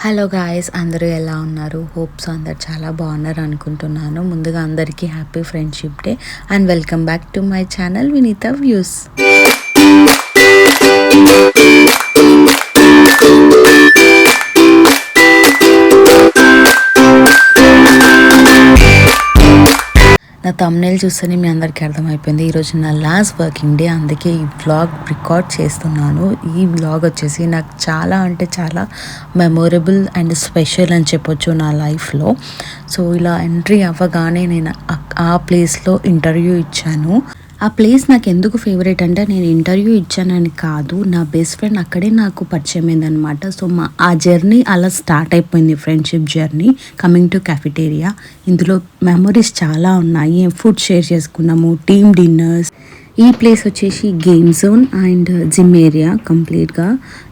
Hello guys, అందరూ ఎలా ఉన్నారు? హోప్స్ అందరు చాలా బాగున్నారు అనుకుంటున్నాను. ముందుగా అందరికీ happy friendship day and welcome back to my channel Vineetha views. నా థంబ్నెయిల్ చూస్తేనే మీ అందరికీ అర్థమైపోయింది. ఈరోజు నా లాస్ట్ వర్కింగ్ డే, అందుకే ఈ వ్లాగ్ రికార్డ్ చేస్తున్నాను. ఈ వ్లాగ్ వచ్చేసి నాకు చాలా అంటే చాలా మెమొరబుల్ అండ్ స్పెషల్ అని చెప్పొచ్చు నా లైఫ్లో. సో ఇలా ఎంట్రీ అవ్వగానే నేను ఆ ప్లేస్లో ఇంటర్వ్యూ ఇచ్చాను. ఆ ప్లేస్ నాకు ఎందుకు ఫేవరెట్ అంటే, నేను ఇంటర్వ్యూ ఇచ్చానని కాదు, నా బెస్ట్ ఫ్రెండ్ అక్కడే నాకు పరిచయం అయిందనమాట. సో ఆ జర్నీ అలా స్టార్ట్ అయిపోయింది, friendship journey coming to cafeteria. ఇందులో మెమొరీస్ చాలా ఉన్నాయి. ఫుడ్ షేర్ చేసుకున్నాము, టీమ్ డిన్నర్స్. ఈ ప్లేస్ వచ్చేసి game zone and gym area కంప్లీట్గా.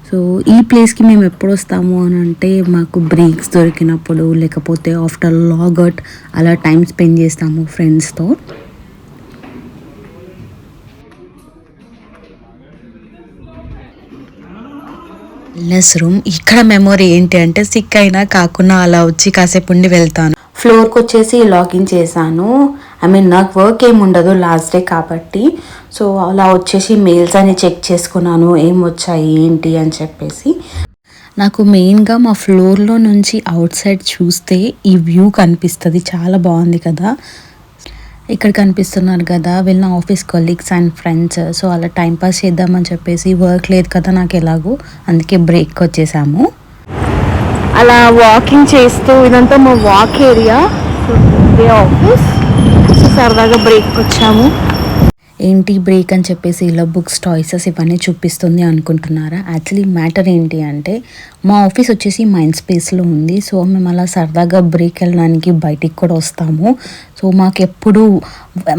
సో ఈ ప్లేస్కి మేము ఎప్పుడు వస్తాము అని అంటే, మాకు బ్రేక్స్ దొరికినప్పుడు, లేకపోతే ఆఫ్టర్ లాగౌట్ అలా టైం స్పెండ్ చేస్తాము ఫ్రెండ్స్తో. Wellness room. ఇక్కడ మెమొరీ ఏంటి అంటే, సిక్ అయినా కాకుండా అలా వచ్చి కాసేపు ఉండి వెళ్తాను. ఫ్లోర్కి వచ్చేసి లాగిన్ చేశాను. నాకు వర్క్ ఏమి ఉండదు లాస్ట్ డే కాబట్టి. సో అలా వచ్చేసి మెయిల్స్ అని చెక్ చేసుకున్నాను, ఏం వచ్చాయి ఏంటి అని చెప్పేసి. నాకు మెయిన్గా మా ఫ్లోర్లో నుంచి అవుట్ సైడ్ చూస్తే ఈ వ్యూ కనిపిస్తుంది, చాలా బాగుంది కదా. ఇక్కడ కనిపిస్తున్నారు కదా వీళ్ళ office colleagues and friends. So అలా టైంపాస్ చేద్దామని చెప్పేసి, వర్క్ లేదు కదా నాకు ఎలాగో, అందుకే బ్రేక్ వచ్చేసాము. అలా వాకింగ్ చేస్తూ, ఇదంతా మా వాక్ ఏరియా, ఇదే ఆఫీస్. సో సరదాగా బ్రేక్ వచ్చాము. ఏంటి బ్రేక్ అని చెప్పేసి ఇలా బుక్స్, టాయ్సెస్ ఇవన్నీ చూపిస్తుంది అనుకుంటున్నారా? యాక్చువల్లీ మ్యాటర్ ఏంటి అంటే, మా ఆఫీస్ వచ్చేసి మైండ్ స్పేస్లో ఉంది. సో మేము అలా సరదాగా బ్రేక్ వెళ్ళడానికి బయటికి కూడా వస్తాము. సో మాకు ఎప్పుడు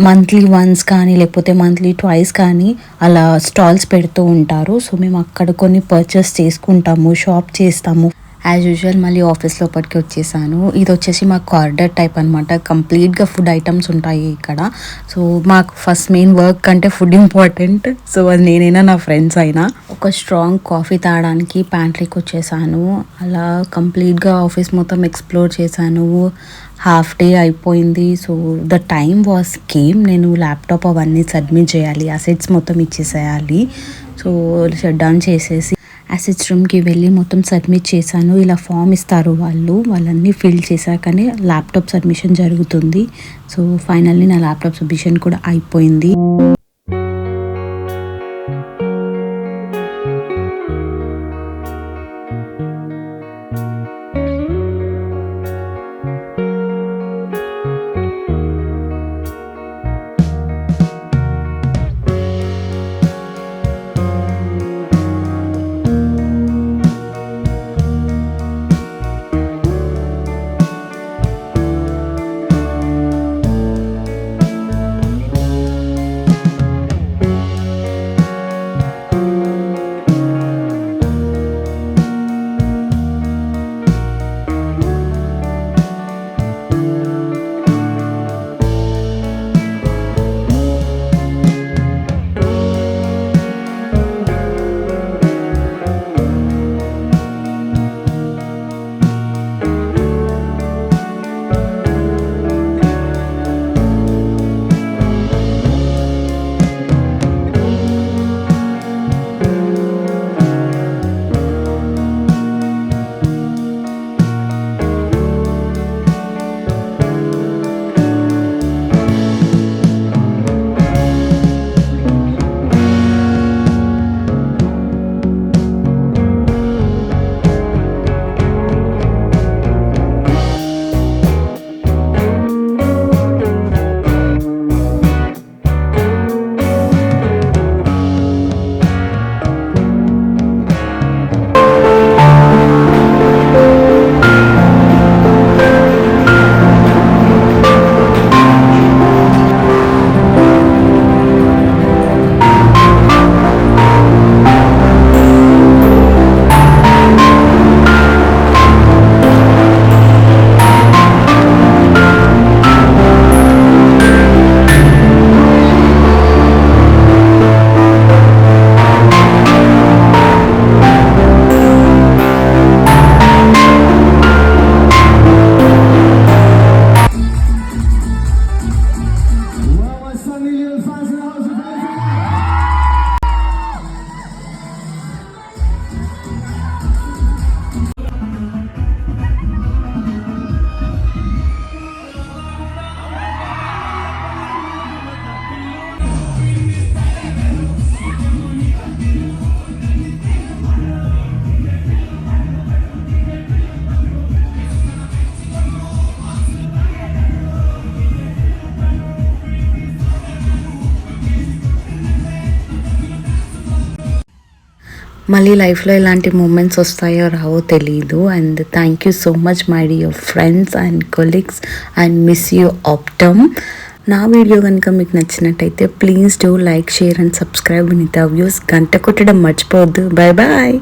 మంత్లీ వన్స్ కానీ లేకపోతే మంత్లీ ట్వైస్ కానీ అలా స్టాల్స్ పెడుతూ ఉంటారు. సో మేము అక్కడ కొన్ని పర్చేస్ చేసుకుంటాము, షాప్ చేస్తాము. యాజ్ యూజువల్ మళ్ళీ ఆఫీస్ లోపలికి వచ్చేసాను. ఇది వచ్చేసి మా కార్డర్ టైప్ అనమాట. కంప్లీట్గా ఫుడ్ ఐటమ్స్ ఉంటాయి ఇక్కడ. సో మాకు ఫస్ట్ మెయిన్ వర్క్ కంటే ఫుడ్ ఇంపార్టెంట్. సో అది నేనైనా నా ఫ్రెండ్స్ అయినా. ఒక స్ట్రాంగ్ కాఫీ తాగడానికి ప్యాంట్రీకి వచ్చేసాను. అలా కంప్లీట్గా ఆఫీస్ మొత్తం ఎక్స్ప్లోర్ చేశాను. హాఫ్ డే అయిపోయింది. So the time was came. నేను ల్యాప్టాప్ అవన్నీ సబ్మిట్ చేయాలి, అసెట్స్ మొత్తం ఇచ్చేసేయాలి. సో షట్ డౌన్ చేసేసి అసెట్స్ రూమ్కి వెళ్ళి మొత్తం సబ్మిట్ చేశాను. ఇలా ఫామ్ ఇస్తారు వాళ్ళన్నీ ఫిల్ చేశాకనే ల్యాప్టాప్ సబ్మిషన్ జరుగుతుంది. సో ఫైనల్లీ నా ల్యాప్టాప్ సబ్మిషన్ కూడా అయిపోయింది. మళ్ళీ లైఫ్లో ఇలాంటి మూమెంట్స్ వస్తాయో రావో తెలీదు. And thank you so much my dear friends and colleagues and miss you Optum. నా వీడియో కనుక మీకు నచ్చినట్టయితే please do like, share and subscribe Vinitha views. గంట కొట్టడం మర్చిపోవద్దు. Bye bye.